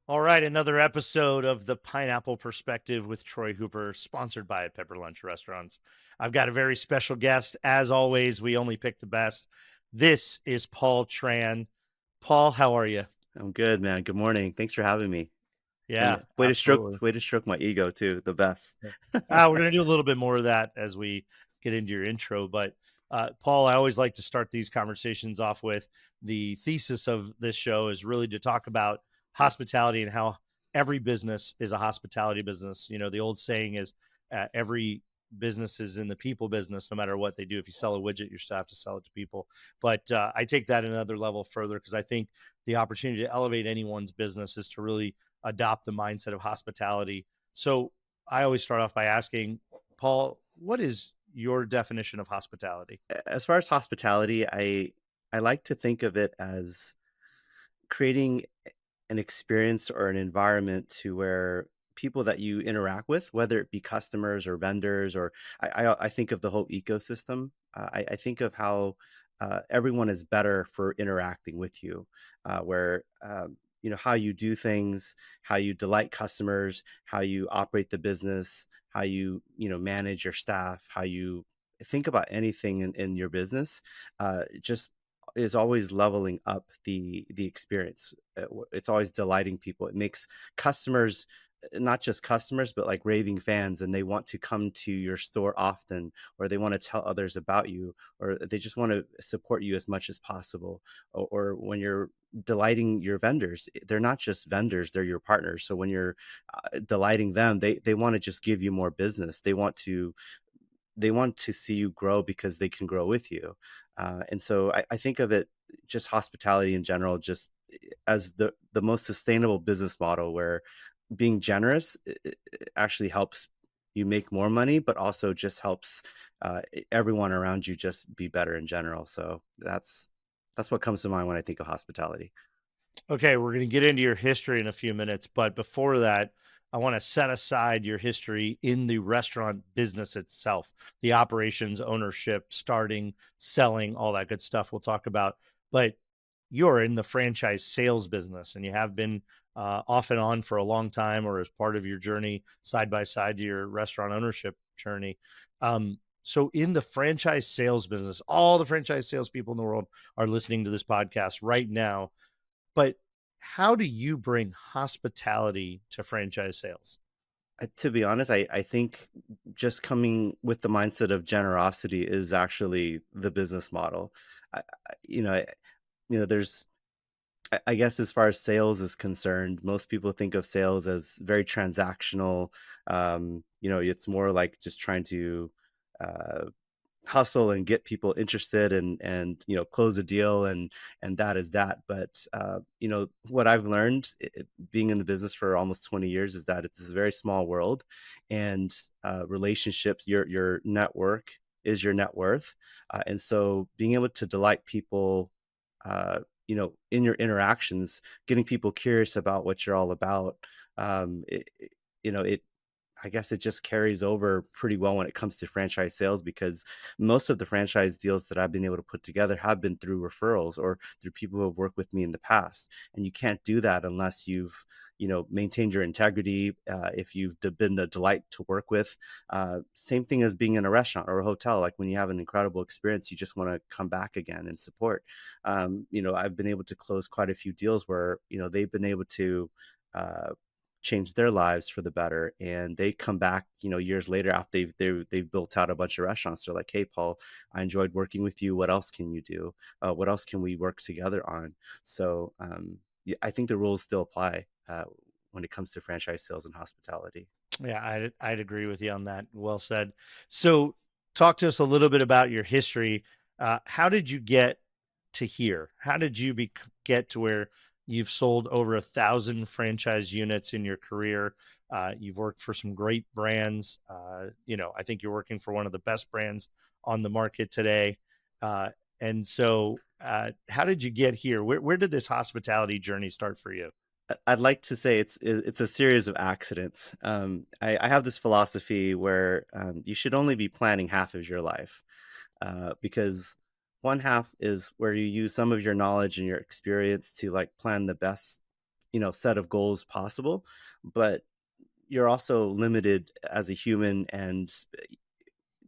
All right, another episode of the Pineapple Perspective with Troy Hooper, sponsored by Pepper Lunch Restaurants. I've got a very special guest. As always, we only pick the best. This is Paul Tran. Paul, how are you? I'm good, man. Good morning. Thanks for having me. Yeah, And absolutely. way to stroke my ego too. The best. We're going to do a little bit more of that as we get into your intro. But Paul, I always like to start these conversations off with the thesis of this show is really to talk about hospitality and how every business is a hospitality business. You know, the old saying is every business is in the people business, no matter what they do. If you sell a widget, you still have to sell it to people. But I take that another level further because I think the opportunity to elevate anyone's business is to really adopt the mindset of hospitality. So I always start off by asking, Paul, what is your definition of hospitality? As far as hospitality, I like to think of it as creating an experience or an environment to where people that you interact with, whether it be customers or vendors, or I think of the whole ecosystem. I think of how everyone is better for interacting with you, where how you do things, how you delight customers, how you operate the business, how you manage your staff, how you think about anything in your business, just is always leveling up the experience. It's always delighting people. It makes customers not just customers, but like raving fans, and they want to come to your store often, or they want to tell others about you, or they just want to support you as much as possible. Or when you're delighting your vendors, they're not just vendors, they're your partners. So when you're delighting them, they want to just give you more business. They want to see you grow because they can grow with you. And so I think of it, just hospitality in general, just as the most sustainable business model, where being generous actually helps you make more money, but also just helps everyone around you just be better in general. So that's what comes to mind when I think of hospitality. Okay, we're going to get into your history in a few minutes, but before that, I want to set aside your history in the restaurant business itself, the operations, ownership, starting, selling, all that good stuff we'll talk about. But you're in the franchise sales business and you have been off and on for a long time or as part of your journey side by side to your restaurant ownership journey. So, in the franchise sales business, all the franchise salespeople in the world are listening to this podcast right now, but how do you bring hospitality to franchise sales? To be honest, I think just coming with the mindset of generosity is actually the business model. I you know, there's I guess as far as sales is concerned, most people think of sales as very transactional. It's more like just trying to uh, hustle and get people interested and close a deal, and that is that. But what I've learned, being in the business for almost 20 years, is that it's a very small world, and relationships, your network is your net worth. And so being able to delight people, in your interactions, getting people curious about what you're all about, it I guess it just carries over pretty well when it comes to franchise sales, because most of the franchise deals that I've been able to put together have been through referrals or through people who have worked with me in the past. And you can't do that unless you've, maintained your integrity. If you've been a delight to work with, same thing as being in a restaurant or a hotel. Like when you have an incredible experience, you just want to come back again and support. I've been able to close quite a few deals where, they've been able to, uh, change their lives for the better, and they come back years later after they've built out a bunch of restaurants. They're like, hey Paul, I enjoyed working with you. What else can you do? What else can we work together on? So yeah, I think the rules still apply when it comes to franchise sales and hospitality. Yeah, I'd agree with you on that. Well said. So, talk to us a little bit about your history. How did you get to here? How did you get to where you've sold over 1,000 franchise units in your career? You've worked for some great brands. I think you're working for one of the best brands on the market today. And so, how did you get here? Where did this hospitality journey start for you? I'd like to say it's a series of accidents. I have this philosophy where you should only be planning half of your life, because one half is where you use some of your knowledge and your experience to like plan the best set of goals possible, but you're also limited as a human, and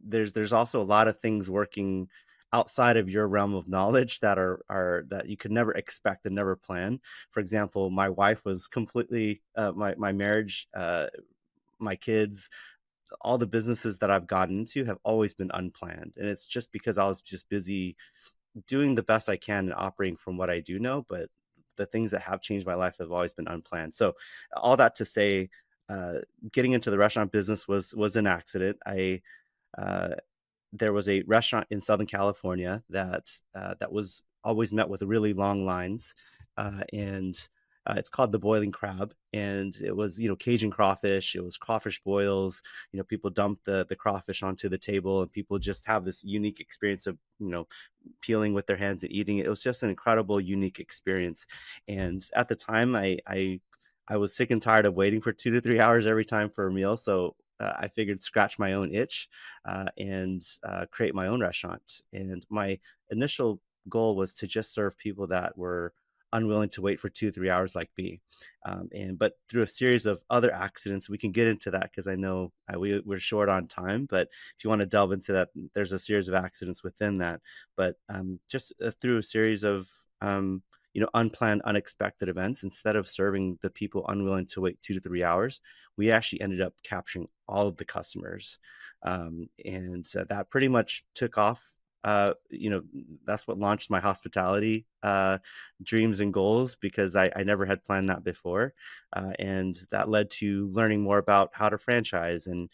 there's also a lot of things working outside of your realm of knowledge that are that you could never expect and never plan. For example, my wife was completely my marriage, my kids, all the businesses that I've gotten into have always been unplanned, and it's just because I was just busy doing the best I can and operating from what I do know. But the things that have changed my life have always been unplanned. So all that to say, uh, getting into the restaurant business was an accident. I uh, There was a restaurant in Southern California that was always met with really long lines, and it's called the Boiling Crab, and it was Cajun crawfish. It was crawfish boils. People dump the crawfish onto the table, and people just have this unique experience of peeling with their hands and eating it. It was just an incredible, unique experience. And at the time, I was sick and tired of waiting for 2 to 3 hours every time for a meal, so I figured scratch my own itch and create my own restaurant. And my initial goal was to just serve people that were unwilling to wait for 2 3 hours like me. But through a series of other accidents, we can get into that because I know we're short on time. But if you want to delve into that, there's a series of accidents within that. But just through a series of unplanned, unexpected events, instead of serving the people unwilling to wait 2 to 3 hours, we actually ended up capturing all of the customers. And that pretty much took off. That's what launched my hospitality dreams and goals, because I never had planned that before. And that led to learning more about how to franchise, and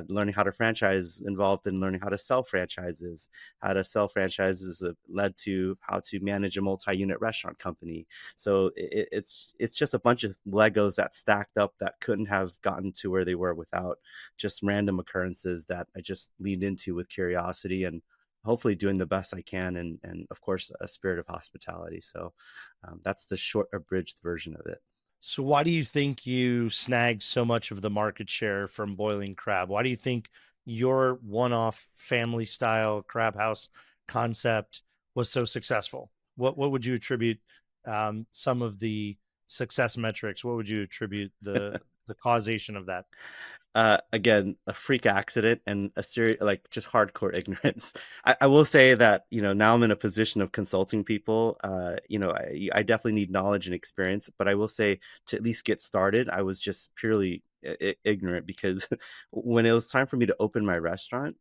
learning how to franchise involved in learning how to sell franchises. How to sell franchises led to how to manage a multi-unit restaurant company. So it's just a bunch of Legos that stacked up that couldn't have gotten to where they were without just random occurrences that I just leaned into with curiosity and hopefully doing the best I can, and of course a spirit of hospitality. So that's the short abridged version of it. So why do you think you snagged so much of the market share from Boiling Crab? Why do you think your one-off family style crab house concept was so successful? What would you attribute some of the success metrics? What would you attribute the causation of that? Again, a freak accident and a serious, like, just hardcore ignorance. I will say that now I'm in a position of consulting people. I definitely need knowledge and experience, but I will say, to at least get started, I was just purely ignorant, because when it was time for me to open my restaurant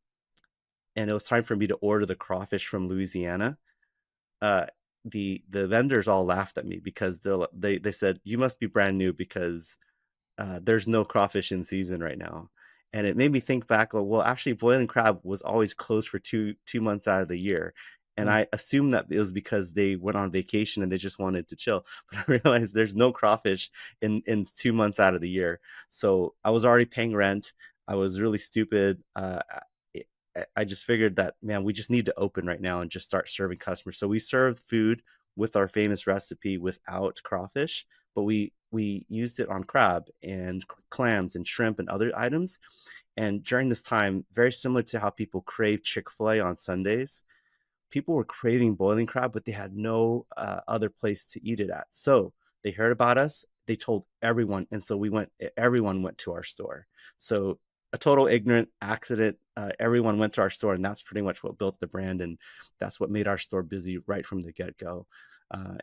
and it was time for me to order the crawfish from Louisiana, uh, the vendors all laughed at me, because they said, you must be brand new, because there's no crawfish in season right now. And it made me think back, well, actually, Boiling Crab was always closed for two months out of the year. And Mm. I assumed that it was because they went on vacation and they just wanted to chill. But I realized there's no crawfish in 2 months out of the year. So I was already paying rent. I was really stupid. I just figured that, man, we just need to open right now and just start serving customers. So we served food with our famous recipe without crawfish, but we used it on crab and clams and shrimp and other items. And during this time, very similar to how people crave Chick-fil-A on Sundays, people were craving boiling crab, but they had no other place to eat it at. So they heard about us. They told everyone, and so we went. Everyone went to our store. So a total ignorant accident. Everyone went to our store, and that's pretty much what built the brand, and that's what made our store busy right from the get go.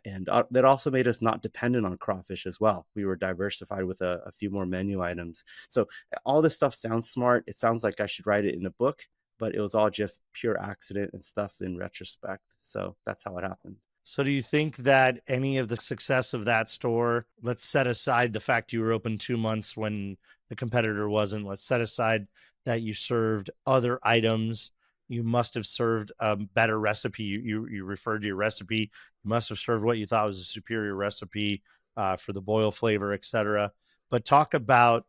And that also made us not dependent on crawfish as well. We were diversified with a few more menu items. So all this stuff sounds smart. It sounds like I should write it in a book, but it was all just pure accident and stuff in retrospect. So that's how it happened. So do you think that any of the success of that store, let's set aside the fact you were open 2 months when the competitor wasn't, let's set aside that you served other items. You must have served a better recipe. You referred to your recipe. You must have served what you thought was a superior recipe for the boil flavor, et cetera. But talk about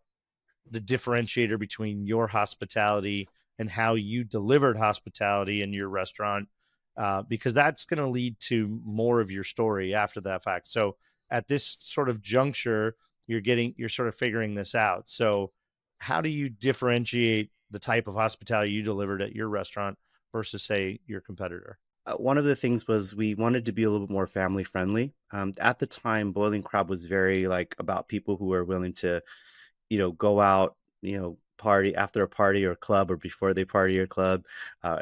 the differentiator between your hospitality and how you delivered hospitality in your restaurant, because that's going to lead to more of your story after that fact. So at this sort of juncture, you're sort of figuring this out. So how do you differentiate the type of hospitality you delivered at your restaurant versus, say, your competitor? one of the things was we wanted to be a little bit more family friendly. At the time, Boiling Crab was very like about people who were willing to, go out, party after a party or club or before they party or club.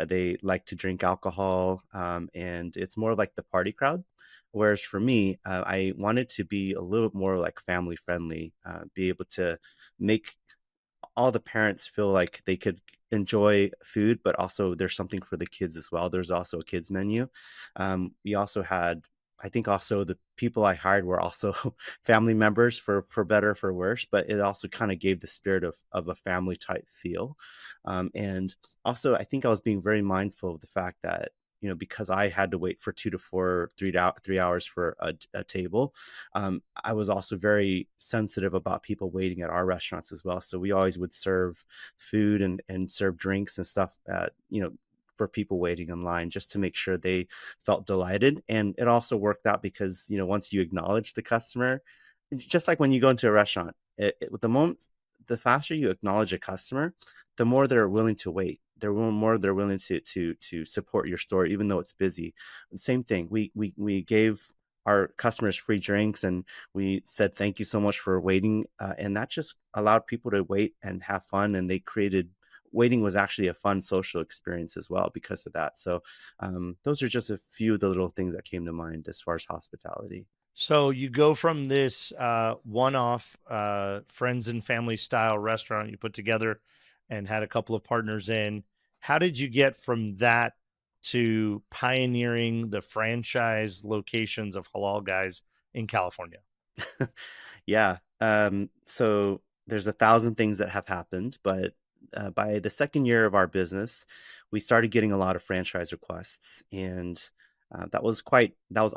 They like to drink alcohol, and it's more like the party crowd. Whereas for me, I wanted to be a little more like family friendly, be able to make all the parents feel like they could enjoy food, but also there's something for the kids as well. There's also a kids menu. We also had, I think, also the people I hired were also family members for better or for worse, but it also kind of gave the spirit of a family type feel. And also, I think I was being very mindful of the fact that, because I had to wait for 2 to 4, 3 hours for a table, I was also very sensitive about people waiting at our restaurants as well. So we always would serve food and serve drinks and stuff for people waiting in line just to make sure they felt delighted. And it also worked out because, once you acknowledge the customer, just like when you go into a restaurant, the moment, the faster you acknowledge a customer, the more they're willing to wait. The more they're willing to support your store, even though it's busy. Same thing. We gave our customers free drinks, and we said thank you so much for waiting, and that just allowed people to wait and have fun, and they created waiting was actually a fun social experience as well because of that. So those are just a few of the little things that came to mind as far as hospitality. So you go from this one-off friends and family style restaurant you put together and had a couple of partners in. How did you get from that to pioneering the franchise locations of Halal Guys in California? Yeah. So there's 1,000 things that have happened, but by the second year of our business, we started getting a lot of franchise requests, and that was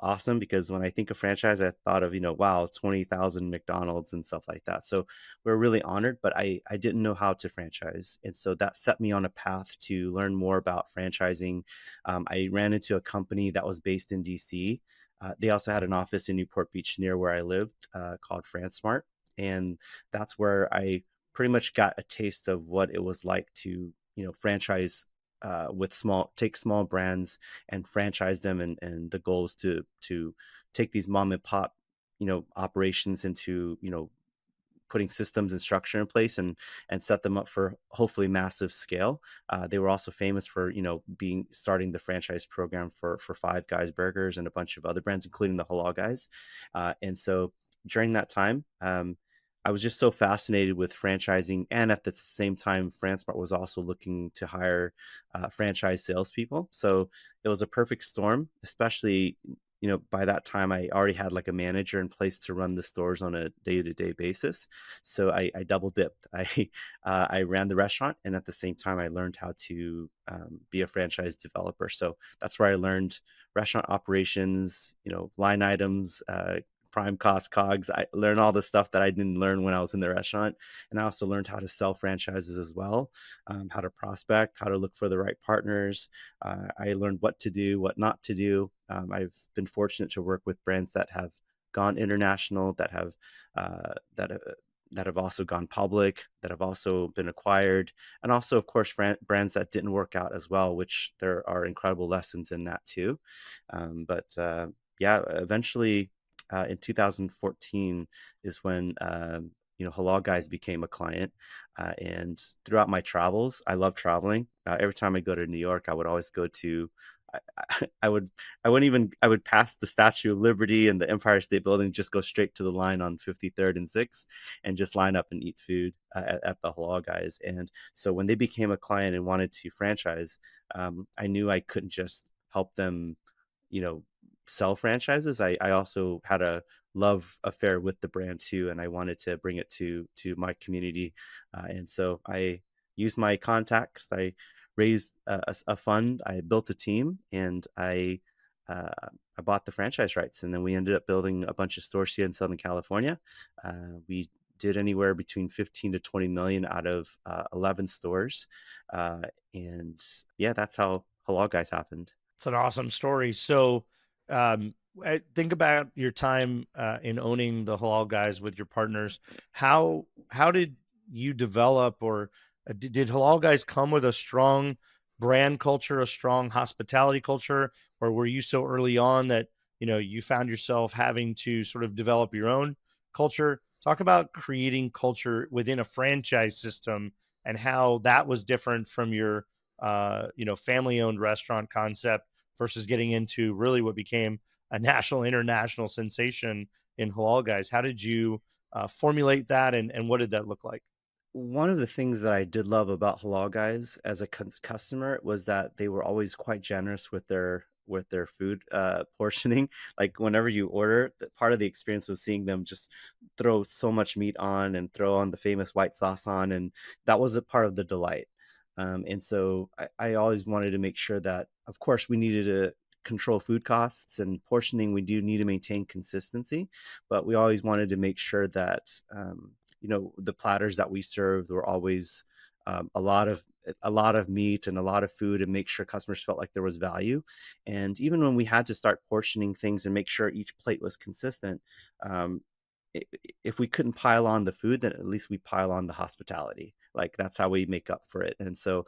awesome because when I think of franchise, I thought of, wow, 20,000 McDonald's and stuff like that. So we're really honored, but I didn't know how to franchise, and so that set me on a path to learn more about franchising. I ran into a company that was based in DC. They also had an office in Newport Beach near where I lived, called FranceSmart. And that's where I pretty much got a taste of what it was like to, franchise, take small brands and franchise them. And the goal is to take these mom and pop, operations into, putting systems and structure in place and set them up for hopefully massive scale. They were also famous for being starting the franchise program for Five Guys Burgers and a bunch of other brands, including the Halal Guys. And so during that time, I was just so fascinated with franchising, and at the same time, FranceSmart was also looking to hire franchise salespeople. So it was a perfect storm, especially by that time I already had like a manager in place to run the stores on a day-to-day basis. So I double dipped. I ran the restaurant, and at the same time I learned how to be a franchise developer. So that's where I learned restaurant operations, line items, prime cost, COGS. I learned all the stuff that I didn't learn when I was in the restaurant. And I also learned how to sell franchises as well, how to prospect, how to look for the right partners. I learned what to do, what not to do. I've been fortunate to work with brands that have gone international, uh, that have that have also gone public, that have also been acquired, and also, of course, brands that didn't work out as well, which there are incredible lessons in that too. But yeah, eventually, in 2014 is when Halal Guys became a client. And throughout my travels, I love traveling. Every time I go to New York, I would always go to. I would I would pass the Statue of Liberty and the Empire State Building, just go straight to the line on 53rd and 6th, and just line up and eat food at the Halal Guys. And so when they became a client and wanted to franchise, I knew I couldn't just help them, you know, sell franchises. I also had a love affair with the brand too, and I wanted to bring it to my community. And so I used my contacts. I raised a fund. I built a team, and uh, I bought the franchise rights, and then we ended up building a bunch of stores here in Southern California. We did anywhere between 15 to 20 million out of 11 stores, uh, and yeah, that's how Halal Guys happened. It's an awesome story. So, um, think about your time in owning the Halal Guys with your partners. How did you develop, or did Halal Guys come with a strong brand culture, a strong hospitality culture, or were you so early on that you found yourself having to sort of develop your own culture? Talk about creating culture within a franchise system and how that was different from your family-owned restaurant concept versus getting into really what became a national international sensation in halal guys. How did you formulate that, and what did that look like? One of the things that I did love about Halal Guys as a customer was that they were always quite generous with their food portioning. Like whenever you order, part of the experience was seeing them just throw so much meat on and throw on the famous white sauce on, and that was a part of the delight. And so I always wanted to make sure that, of course, we needed to control food costs and portioning. We do need to maintain consistency, but we always wanted to make sure that the platters that we served were always a lot of meat and a lot of food, and make sure customers felt like there was value. And even when we had to start portioning things and make sure each plate was consistent, um, if we couldn't pile on the food, then at least we pile on the hospitality. Like that's how we make up for it. And so,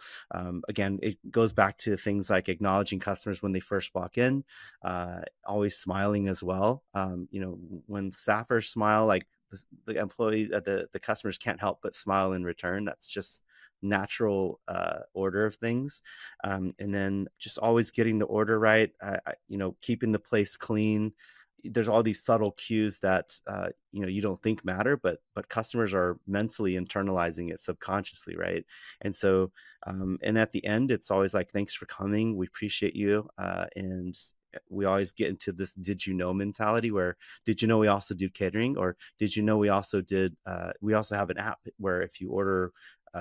again, it goes back to things like acknowledging customers when they first walk in, always smiling as well. When staffers smile, like the employees, the customers can't help but smile in return. That's just natural order of things. And then just always getting the order right, keeping the place clean. There's all these subtle cues that you don't think matter, but customers are mentally internalizing it subconsciously, right? And so and at the end, it's always like, thanks for coming, we appreciate you. And we always get into this did you know mentality, where did you know we also do catering, or did you know we also have an app where if you order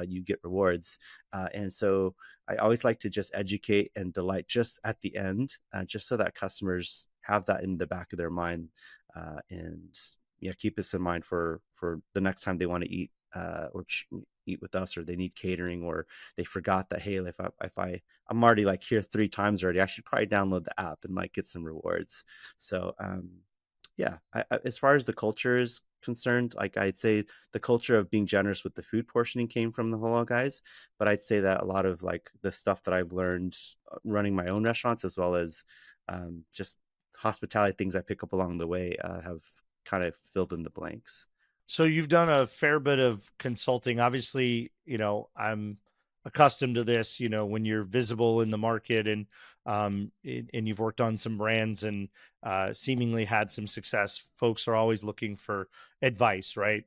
you get rewards. And so I always like to just educate and delight just at the end, just so that customers have that in the back of their mind, and yeah, keep this in mind for the next time they want to eat eat with us, or they need catering, or they forgot that, hey, I'm already like here 3 times already, I should probably download the app and like get some rewards. So yeah, as far as the culture is concerned, like I'd say the culture of being generous with the food portioning came from the Halal Guys, but I'd say that a lot of like the stuff that I've learned running my own restaurants, as well as just hospitality things I pick up along the way, have kind of filled in the blanks. So you've done a fair bit of consulting. Obviously, I'm accustomed to this, when you're visible in the market and you've worked on some brands and seemingly had some success, folks are always looking for advice, right?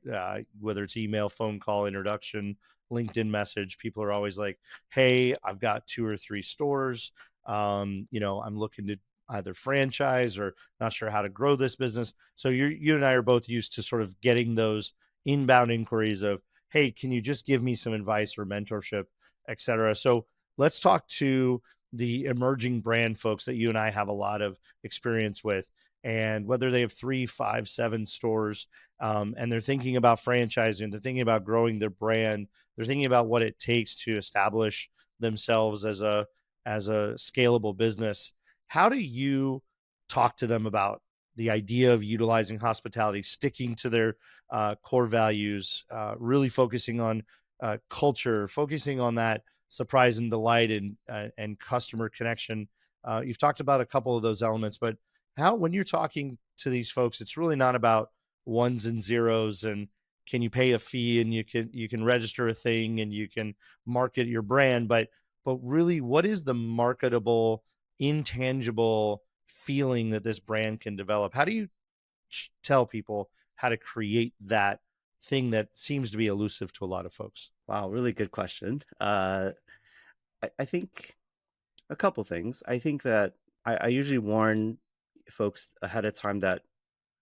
Whether it's email, phone call, introduction, LinkedIn message, people are always like, hey, I've got 2 or 3 stores. I'm looking to either franchise or not sure how to grow this business. So you and I are both used to sort of getting those inbound inquiries of, hey, can you just give me some advice or mentorship, et cetera. So let's talk to the emerging brand folks that you and I have a lot of experience with, and whether they have 3, 5, 7 stores, and they're thinking about franchising, they're thinking about growing their brand, they're thinking about what it takes to establish themselves as a scalable business. How do you talk to them about the idea of utilizing hospitality, sticking to their core values, really focusing on culture, focusing on that surprise and delight and customer connection? You've talked about a couple of those elements, but how, when you're talking to these folks, it's really not about ones and zeros and can you pay a fee and you can register a thing and you can market your brand, but really, what is the marketable, intangible feeling that this brand can develop? How do you tell people how to create that thing that seems to be elusive to a lot of folks? Wow, really good question. I think a couple things. I think that I usually warn folks ahead of time that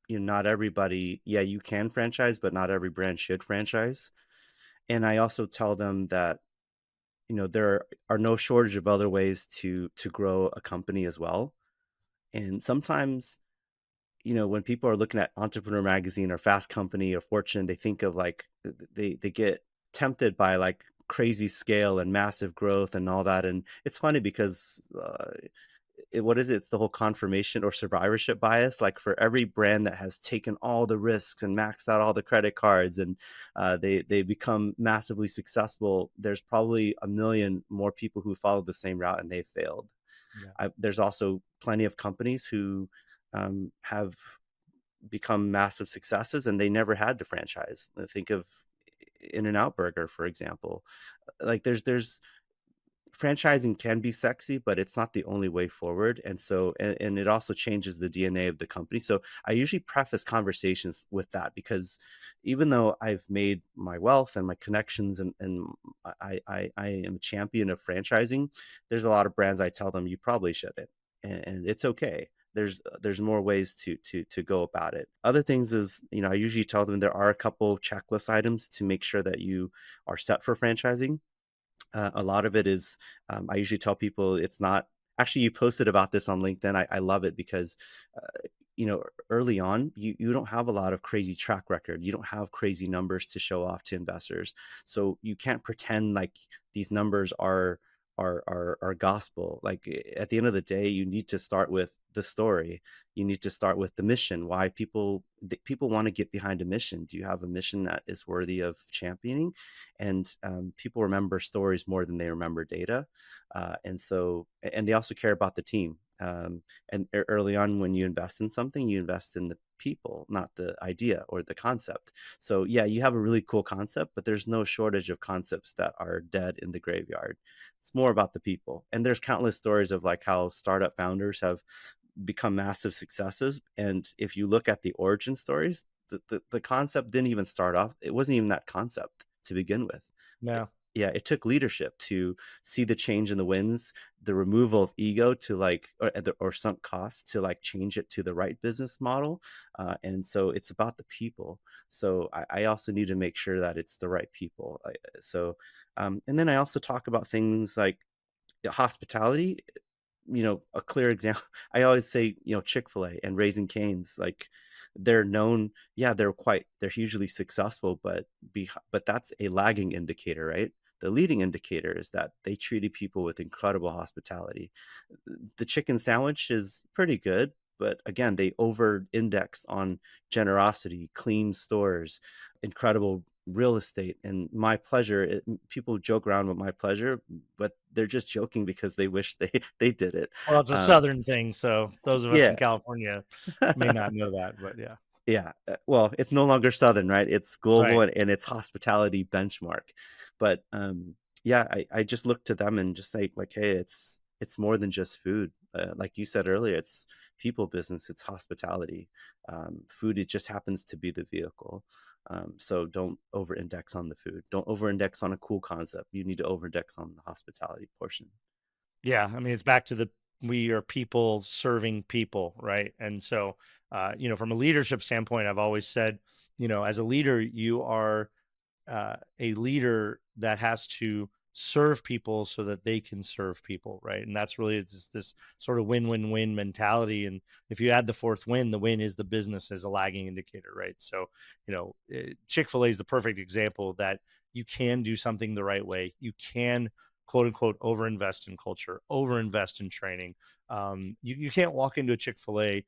not everybody, yeah, you can franchise, but not every brand should franchise. And I also tell them that there are no shortage of other ways to grow a company as well. And sometimes, when people are looking at Entrepreneur Magazine or Fast Company or Fortune, they think of like they get tempted by like crazy scale and massive growth and all that. And it's funny because what is it? It's the whole confirmation or survivorship bias. Like for every brand that has taken all the risks and maxed out all the credit cards, and they become massively successful, there's probably a million more people who followed the same route and they failed. Yeah. There's also plenty of companies who have become massive successes and they never had to franchise. Think of In-N-Out Burger, for example. Like there's franchising can be sexy, but it's not the only way forward. And so, and it also changes the DNA of the company. So I usually preface conversations with that, because even though I've made my wealth and my connections, and I am a champion of franchising, there's a lot of brands I tell them you probably shouldn't, and it's okay. There's more ways to go about it. Other things is, I usually tell them there are a couple checklist items to make sure that you are set for franchising. A lot of it is, I usually tell people it's not actually, you posted about this on LinkedIn. I love it because, early on, you don't have a lot of crazy track record. You don't have crazy numbers to show off to investors. So you can't pretend like these numbers are gospel. Like at the end of the day, you need to start with the story. You need to start with the mission. Why people want to get behind a mission. Do you have a mission that is worthy of championing? And people remember stories more than they remember data. And they also care about the team. And early on, when you invest in something, you invest in the people, not the idea or the concept. So yeah, you have a really cool concept, but there's no shortage of concepts that are dead in the graveyard. It's more about the people. And there's countless stories of like how startup founders have become massive successes. And if you look at the origin stories, the concept didn't even start off. It wasn't even that concept to begin with. Yeah. It took leadership to see the change in the winds, the removal of ego to like, or sunk costs to like change it to the right business model. And so it's about the people. So I also need to make sure that it's the right people. And then I also talk about things like hospitality. A clear example, I always say, Chick-fil-A and Raising Cane's, like they're known, yeah, they're hugely successful, but that's a lagging indicator, right? The leading indicator is that they treated people with incredible hospitality. The chicken sandwich is pretty good, but again, they over indexed on generosity, clean stores, incredible real estate, and my pleasure. People joke around with my pleasure, but they're just joking because they wish they did it. Well, it's a Southern thing. So those of us in Yeah. California may not know that, but yeah. Yeah. Well, it's no longer Southern, right? It's global, Right. and it's hospitality benchmark. But yeah, I just look to them and just say like, hey, it's more than just food. Like you said earlier, it's people business, it's hospitality. Food, it just happens to be the vehicle. So don't over index on the food. Don't over index on a cool concept. You need to over index on the hospitality portion. Yeah. I mean, it's back to we are people serving people, right? And so, from a leadership standpoint, I've always said, as a leader, you are a leader that has to serve people so that they can serve people, right? And that's really this sort of win-win-win mentality. And if you add the fourth win, the win is the business as a lagging indicator, right? So, Chick-fil-A is the perfect example that you can do something the right way. You can, quote unquote, overinvest in culture, overinvest in training. You can't walk into a Chick-fil-A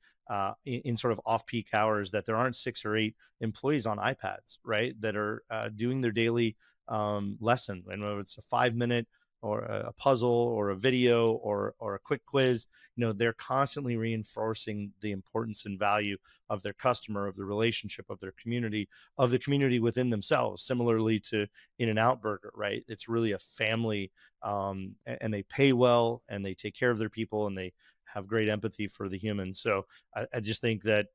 in sort of off-peak hours that there aren't 6 or 8 employees on iPads, right, that are doing their daily lesson. And whether it's a 5-minute or a puzzle or a video or a quick quiz, they're constantly reinforcing the importance and value of their customer, of the relationship, of their community, of the community within themselves. Similarly to In-N-Out Burger, right? It's really a family, and they pay well, and they take care of their people, and they have great empathy for the human. So I just think that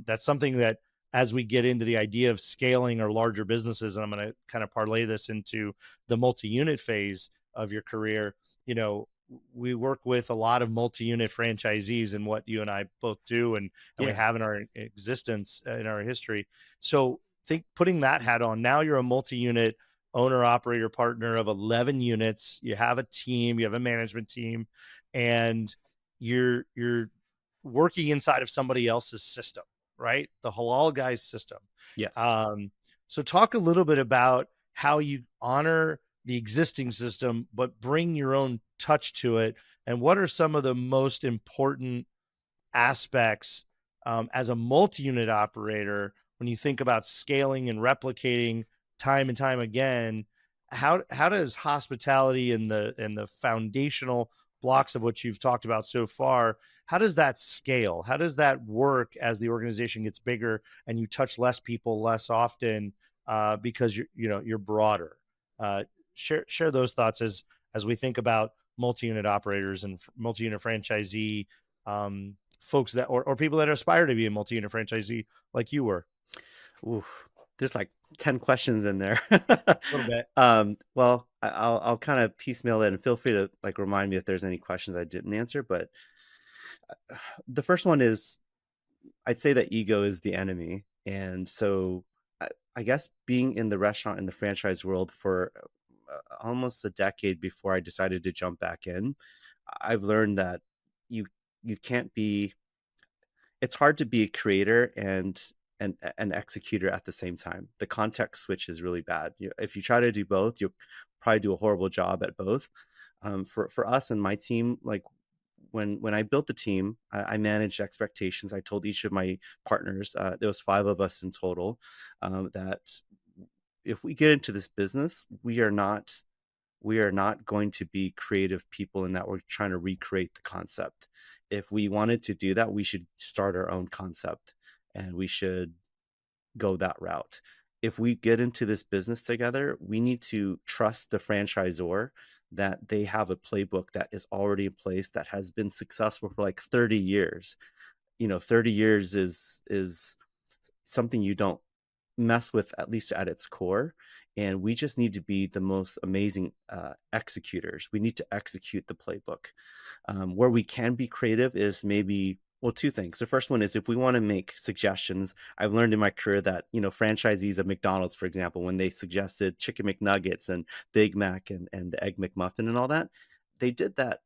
that's something that, as we get into the idea of scaling or larger businesses, and I'm going to kind of parlay this into the multi-unit phase of your career, we work with a lot of multi-unit franchisees in what you and I both do, and we Yeah. have in our existence, in our history. So putting that hat on, now you're a multi-unit owner operator partner of 11 units. You have a team, you have a management team, and you're working inside of somebody else's system, right? The halal guy's system. Yes. So talk a little bit about how you honor the existing system, but bring your own touch to it? And what are some of the most important aspects as a multi-unit operator when you think about scaling and replicating time and time again? How does hospitality and the foundational blocks of what you've talked about so far, how does that scale? How does that work as the organization gets bigger and you touch less people less often, because you're broader? uh, share those thoughts as we think about multi-unit operators and multi-unit franchisee, folks that, or people that aspire to be a multi-unit franchisee like you were. Oof, there's like 10 questions in there. A little bit. Well, I'll kind of piecemeal it, and feel free to like remind me if there's any questions I didn't answer. But the first one is, I'd say that ego is the enemy. And so I guess being in the restaurant and the franchise world for almost a decade before I decided to jump back in, I've learned that you you can't be it's hard to be a creator and an executor at the same time. The context switch is really bad. If you try to do both, you'll probably do a horrible job at both. For us and my team, like when I built the team, I managed expectations. I told each of my partners, there was 5 of us in total, that if we get into this business, we are not going to be creative people in that we're trying to recreate the concept. If we wanted to do that, we should start our own concept, and we should go that route. If we get into this business together, we need to trust the franchisor that they have a playbook that is already in place, that has been successful for like 30 years. 30 years is something you don't mess with, at least at its core. And we just need to be the most amazing executors. We need to execute the playbook. Where we can be creative is maybe, well, 2 things. The first one is, if we want to make suggestions, I've learned in my career that, franchisees of McDonald's, for example, when they suggested chicken McNuggets and Big Mac and the Egg McMuffin and all that, they did that.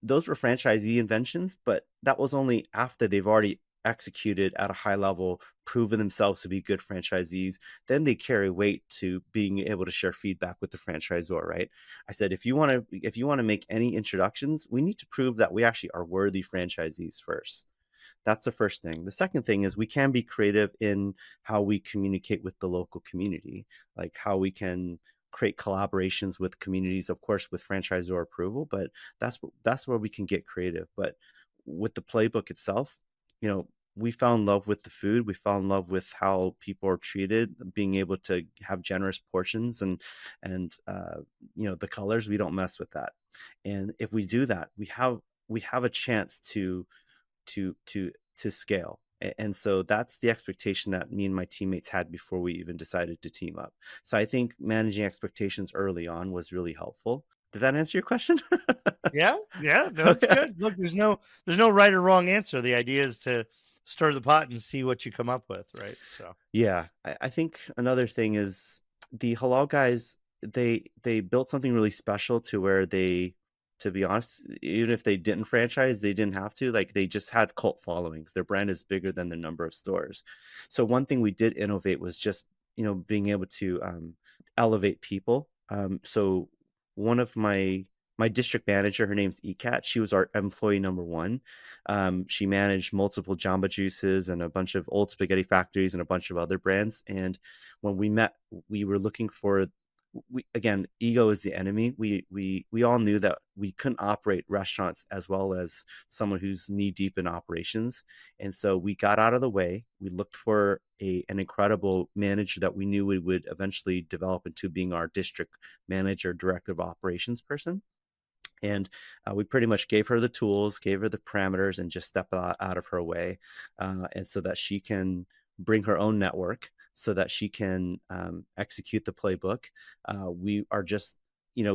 Those were franchisee inventions, but that was only after they've already executed at a high level, proven themselves to be good franchisees. Then they carry weight to being able to share feedback with the franchisor, right? I said, if you want to make any introductions, we need to prove that we actually are worthy franchisees first. That's the first thing. The second thing is, we can be creative in how we communicate with the local community, like how we can create collaborations with communities, of course, with franchisor approval, but that's where we can get creative. But with the playbook itself, we fell in love with the food. We fell in love with how people are treated, being able to have generous portions, and the colors. We don't mess with that. And if we do that, we have a chance to scale. And so that's the expectation that me and my teammates had before we even decided to team up. So I think managing expectations early on was really helpful. Did that answer your question? Yeah, no, it's Okay. good. Look, there's no right or wrong answer. The idea is to stir the pot and see what you come up with, right? So Yeah, I think another thing is, the halal guys, they built something really special, to where they, to be honest, even if they didn't franchise, they didn't have to. Like, they just had cult followings. Their brand is bigger than the number of stores. So one thing we did innovate was just, being able to elevate people. So one of my district manager, her name's ECAT. She was our employee number 1. She managed multiple Jamba Juices and a bunch of Old Spaghetti Factories and a bunch of other brands. And when we met, we were looking for, again, ego is the enemy. We all knew that we couldn't operate restaurants as well as someone who's knee deep in operations. And so we got out of the way. We looked for an incredible manager that we knew we would eventually develop into being our district manager, director of operations person. And we pretty much gave her the tools, gave her the parameters, and just step out of her way, and so that she can bring her own network, so that she can execute the playbook. We are just,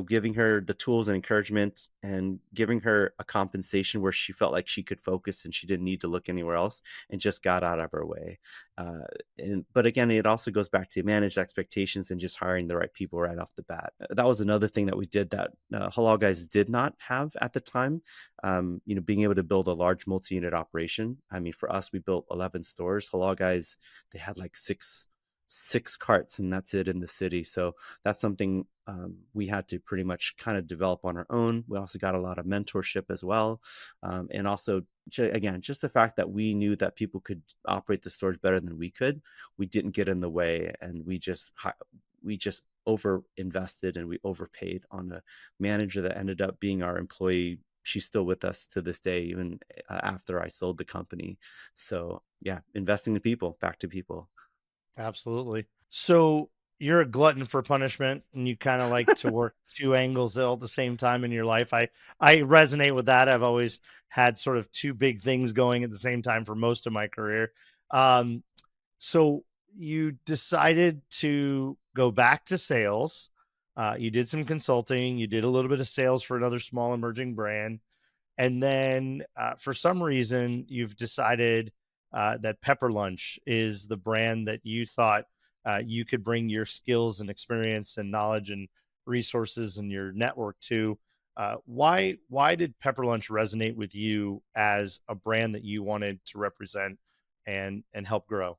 giving her the tools and encouragement, and giving her a compensation where she felt like she could focus and she didn't need to look anywhere else, and just got out of her way. Uh, but again, it also goes back to managed expectations and just hiring the right people right off the bat. That was another thing that we did that halal guys did not have at the time. Being able to build a large multi-unit operation. I mean, for us, we built 11 stores. Halal guys, they had like 6 carts and that's it in the city. So that's something we had to pretty much kind of develop on our own. We also got a lot of mentorship as well. And also, again, just the fact that we knew that people could operate the stores better than we could, we didn't get in the way, and we just over invested and we overpaid on a manager that ended up being our employee. She's still with us to this day, even after I sold the company. So yeah, investing in people, back to people. Absolutely. So you're a glutton for punishment, and you kind of like to work two angles all at the same time in your life. I resonate with that. I've always had sort of two big things going at the same time for most of my career. Um, so you decided to go back to sales. You did some consulting. You did a little bit of sales for another small emerging brand. And then for some reason, you've decided that Pepper Lunch is the brand that you thought you could bring your skills and experience and knowledge and resources and your network to. Why did Pepper Lunch resonate with you as a brand that you wanted to represent and help grow?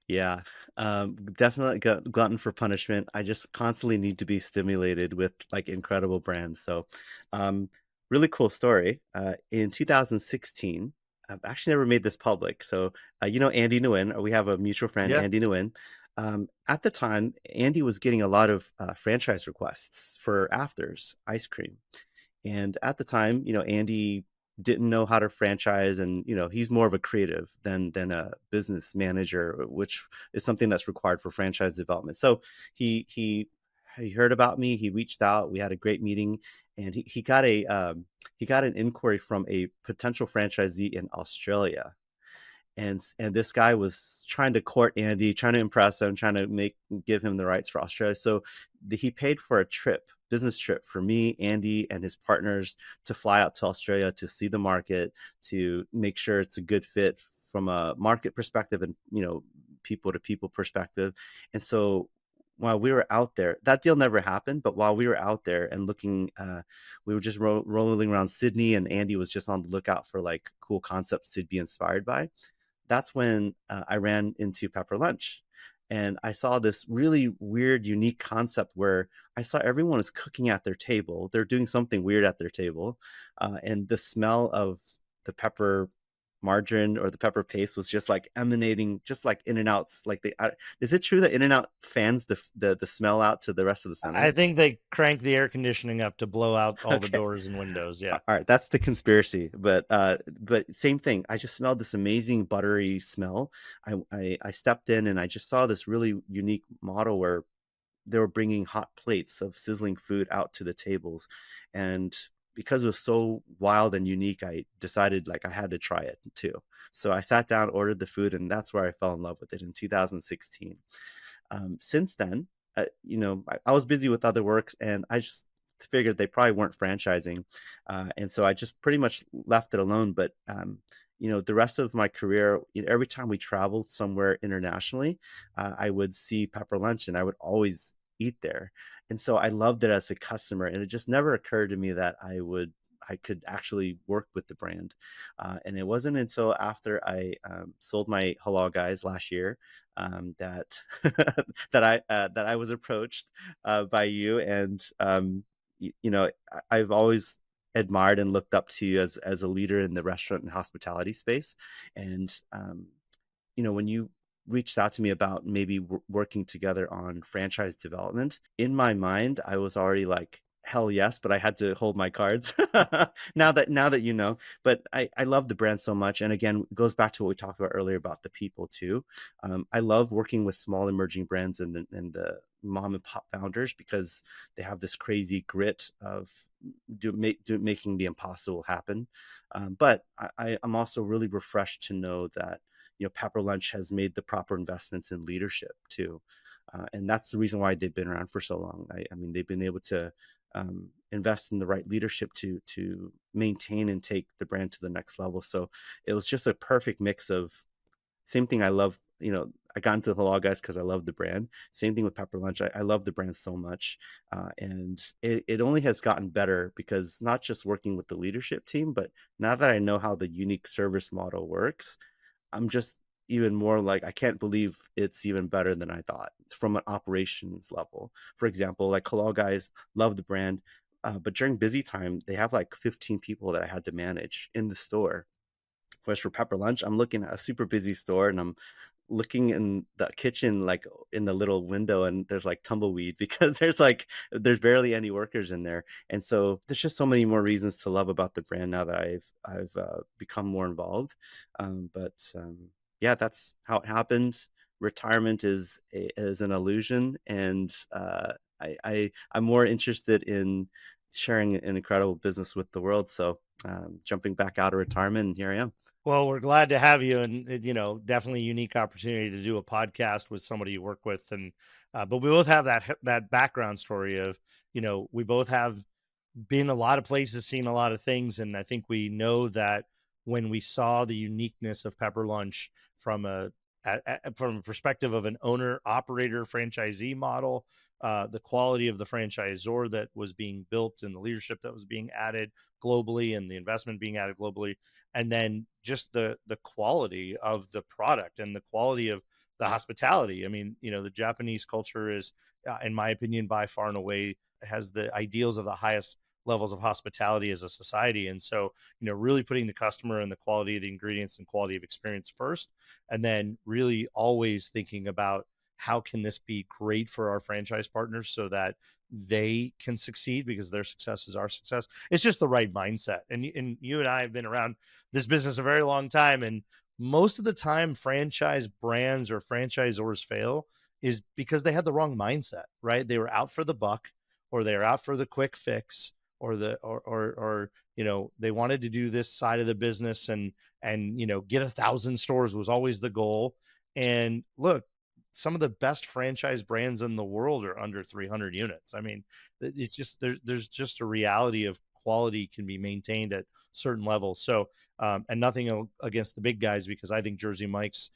Yeah, definitely glutton for punishment. I just constantly need to be stimulated with like incredible brands. So, um, really cool story. In 2016, I've actually never made this public. So, Andy Nguyen, we have a mutual friend, Yeah. Andy Nguyen. At the time, Andy was getting a lot of franchise requests for Afters ice cream. And at the time, Andy didn't know how to franchise, and he's more of a creative than a business manager, which is something that's required for franchise development. So he heard about me, he reached out, we had a great meeting, and he got an inquiry from a potential franchisee in Australia. And this guy was trying to court Andy, trying to impress him, trying to give him the rights for Australia. So he paid for a business trip for me, Andy, and his partners to fly out to Australia to see the market, to make sure it's a good fit from a market perspective and people to people perspective. And so while we were out there, that deal never happened. But while we were out there and looking, we were just rolling around Sydney, and Andy was just on the lookout for like cool concepts to be inspired by. That's when I ran into Pepper Lunch. And I saw this really weird, unique concept where I saw everyone was cooking at their table. They're doing something weird at their table. And the smell of the pepper margarine or the pepper paste was just like emanating, just like In-N-Out's. Is it true that In-N-Out fans the smell out to the rest of the I center? think they cranked the air conditioning up to blow out all the Okay. doors and windows. Yeah. All right, that's the conspiracy. But same thing. I just smelled this amazing buttery smell. I stepped in and I just saw this really unique model where they were bringing hot plates of sizzling food out to the tables, and because it was so wild and unique, I decided like I had to try it too. So I sat down, ordered the food, and that's where I fell in love with it in 2016. Since then, I was busy with other works, and I just figured they probably weren't franchising, and so I just pretty much left it alone. But the rest of my career, every time we traveled somewhere internationally, I would see Pepper Lunch, and I would always eat there. And so I loved it as a customer, and it just never occurred to me that I could actually work with the brand. And it wasn't until after I sold my Halal Guys last year that that I was approached by you, and I've always admired and looked up to you as a leader in the restaurant and hospitality space. And when you reached out to me about maybe working together on franchise development, in my mind, I was already like, hell yes, but I had to hold my cards. Now that but I love the brand so much. And again, it goes back to what we talked about earlier about the people too. I love working with small emerging brands and the mom and pop founders, because they have this crazy grit of making the impossible happen. But I'm also really refreshed to know that Pepper Lunch has made the proper investments in leadership too, and that's the reason why they've been around for so long. I mean, they've been able to invest in the right leadership to maintain and take the brand to the next level. So it was just a perfect mix of same thing. I love, I got into the Halal Guys because I love the brand. Same thing with Pepper Lunch. I love the brand so much. And it only has gotten better because not just working with the leadership team, but now that I know how the unique service model works, I'm just even more like, I can't believe it's even better than I thought from an operations level. For example, like Halal Guys love the brand, but during busy time, they have like 15 people that I had to manage in the store. Whereas for Pepper Lunch, I'm looking at a super busy store and I'm looking in the kitchen, like in the little window, and there's like tumbleweed because there's barely any workers in there. And so there's just so many more reasons to love about the brand now that I've become more involved. But yeah, that's how it happened. Retirement is an illusion, and I'm more interested in sharing an incredible business with the world. So jumping back out of retirement, and here I am. Well, we're glad to have you, and definitely a unique opportunity to do a podcast with somebody you work with, and but we both have that background story of we both have been a lot of places, seen a lot of things, and I think we know that when we saw the uniqueness of Pepper Lunch from from a perspective of an owner operator franchisee model, the quality of the franchisor that was being built and the leadership that was being added globally and the investment being added globally, and then just the quality of the product and the quality of the hospitality. I mean, the Japanese culture is, in my opinion, by far and away has the ideals of the highest levels of hospitality as a society. And so, really putting the customer and the quality of the ingredients and quality of experience first, and then really always thinking about how can this be great for our franchise partners so that they can succeed because their success is our success. It's just the right mindset. And you and I have been around this business a very long time. And most of the time franchise brands or franchisors fail is because they had the wrong mindset, right? They were out for the buck, or they're out for the quick fix, or they wanted to do this side of the business, and get 1,000 stores was always the goal. And look, some of the best franchise brands in the world are under 300 units. I mean, it's just there's just a reality of quality can be maintained at certain levels. So and nothing against the big guys, because I think Jersey Mike's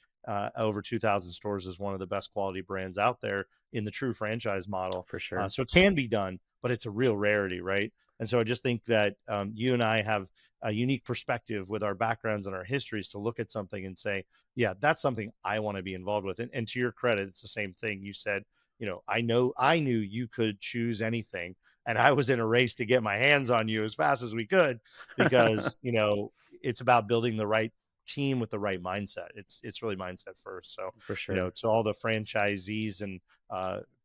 over 2,000 stores is one of the best quality brands out there in the true franchise model. For sure. So it can be done, but it's a real rarity, right? And so I just think that you and I have a unique perspective with our backgrounds and our histories to look at something and say, yeah, that's something I want to be involved with. And to your credit, it's the same thing. You said, I knew you could choose anything. And I was in a race to get my hands on you as fast as we could, because, it's about building the right team with the right mindset. It's really mindset first. So, For sure. to all the franchisees and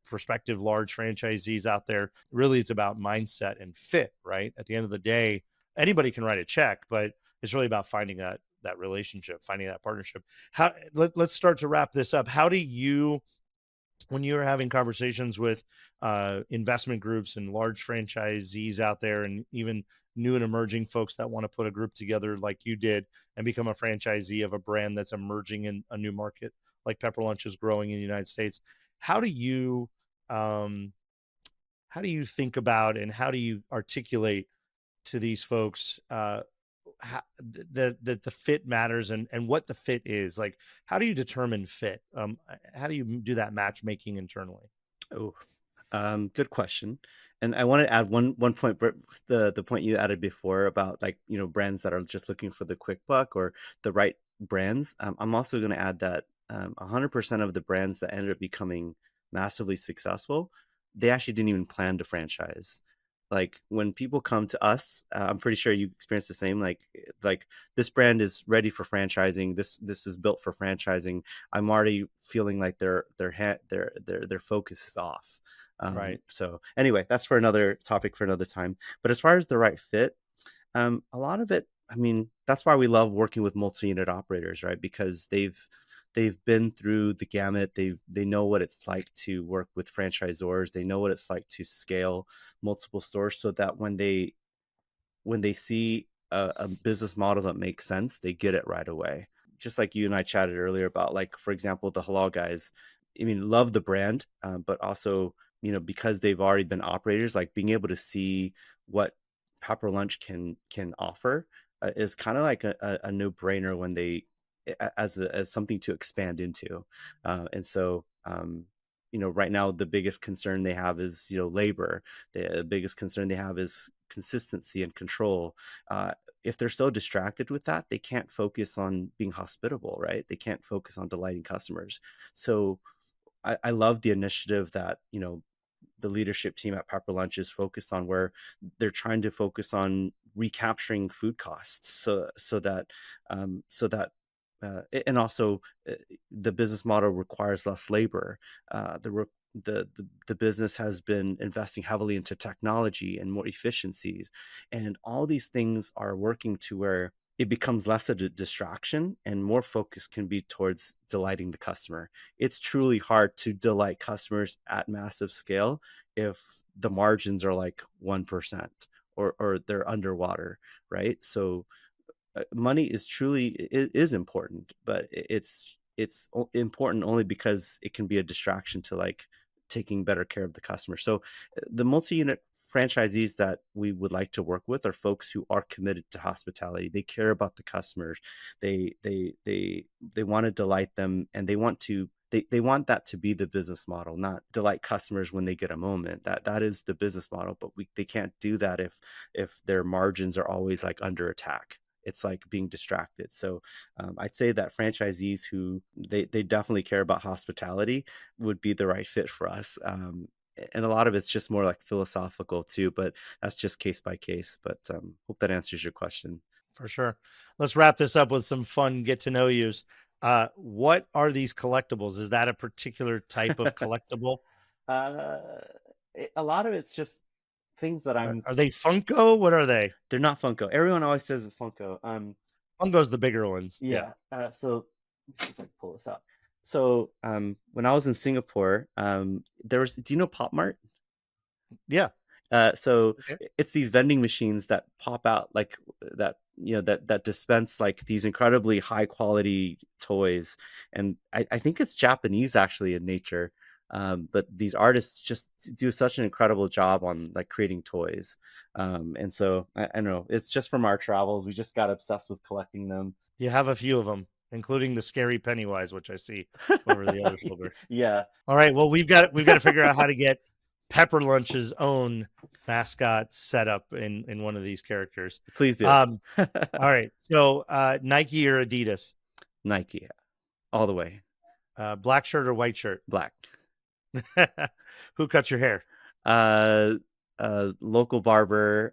prospective large franchisees out there, really it's about mindset and fit, right? At the end of the day, anybody can write a check, but it's really about finding that relationship, finding that partnership. Let's start to wrap this up. How do you, when you're having conversations with investment groups and large franchisees out there, and even new and emerging folks that want to put a group together like you did and become a franchisee of a brand that's emerging in a new market, like Pepper Lunch is growing in the United States, how do you um, think about, and how do you articulate to these folks that the fit matters, and what the fit is? Like, how do you determine fit? How do you do that matchmaking internally? Oh, good question. And I want to add one point, the point you added before about, like, brands that are just looking for the quick buck or the right brands. I'm also going to add that 100% of the brands that ended up becoming massively successful, they actually didn't even plan to franchise. Like, when people come to us, I'm pretty sure you experience the same. Like this brand is ready for franchising. This is built for franchising. I'm already feeling like their focus is off. Right. So anyway, that's for another topic for another time. But as far as the right fit, a lot of it, I mean, that's why we love working with multi-unit operators, right? Because they've been through the gamut. They know what it's like to work with franchisors. They know what it's like to scale multiple stores, so that when they see a business model that makes sense, they get it right away. Just like you and I chatted earlier about, like, for example, the Halal Guys. I mean, love the brand, but also, because they've already been operators, like, being able to see what Pepper Lunch can offer is kind of like a no brainer when they, as something to expand into. And so, right now the biggest concern they have is, labor. The biggest concern they have is consistency and control, if they're so distracted with that, they can't focus on being hospitable, right? They can't focus on delighting customers. So I love the initiative that, the leadership team at Pepper Lunch is focused on, where they're trying to focus on recapturing food costs, so that and also the business model requires less labor. The business has been investing heavily into technology and more efficiencies, and all these things are working to where it becomes less of a distraction and more focus can be towards delighting the customer. It's truly hard to delight customers at massive scale if the margins are like 1% or they're underwater, right? So money is important, but it's important only because it can be a distraction to like taking better care of the customer. So the multi-unit franchisees that we would like to work with are folks who are committed to hospitality. They care about the customers. They want to delight them, and they want that to be the business model, not delight customers when they get a moment. That is the business model, but they can't do that if their margins are always like under attack. It's like being distracted. So I'd say that franchisees who they definitely care about hospitality would be the right fit for us. And a lot of it's just more like philosophical too, but that's just case by case. But hope that answers your question. For sure. Let's wrap this up with some fun get to know yous. What are these collectibles? Is that a particular type of collectible? A lot of it's just things that Are they Funko? What are they? They're not Funko. Everyone always says it's Funko. Funko's the bigger ones. Yeah. So let's see if I can pull this out. So when I was in Singapore, do you know Pop Mart? Yeah. So it's these vending machines that pop out like that, that dispense like these incredibly high quality toys. And I think it's Japanese actually in nature. But these artists just do such an incredible job on like creating toys. And so I don't know, it's just from our travels. We just got obsessed with collecting them. You have a few of them, including the scary Pennywise, which I see over the other shoulder. Yeah. All right. Well, we've got to figure out how to get Pepper Lunch's own mascot set up in one of these characters. Please do. All right. So Nike or Adidas? Nike, all the way. Black shirt or white shirt? Black. Who cuts your hair? Local barber,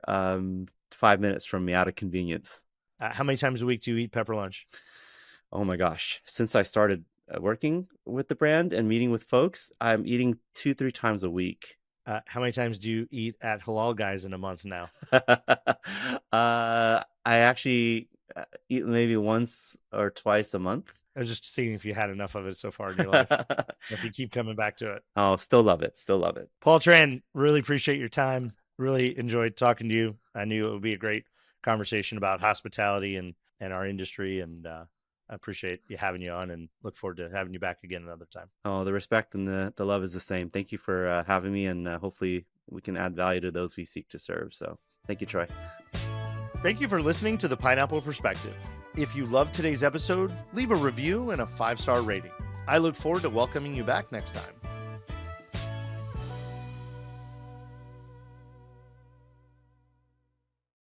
5 minutes from me, out of convenience. How many times a week do you eat Pepper Lunch? Oh my gosh. Since I started working with the brand and meeting with folks, I'm eating 2-3 times a week. How many times do you eat at Halal Guys in a month now? I actually eat maybe once or twice a month. I was just seeing if you had enough of it so far in your life, if you keep coming back to it. Oh, still love it. Still love it. Paul Tran, really appreciate your time. Really enjoyed talking to you. I knew it would be a great conversation about hospitality and our industry. And I appreciate having you on and look forward to having you back again another time. Oh, the respect and the love is the same. Thank you for having me. And hopefully we can add value to those we seek to serve. So thank you, Troy. Thank you for listening to The Pineapple Perspective. If you loved today's episode, leave a review and a 5-star rating. I look forward to welcoming you back next time.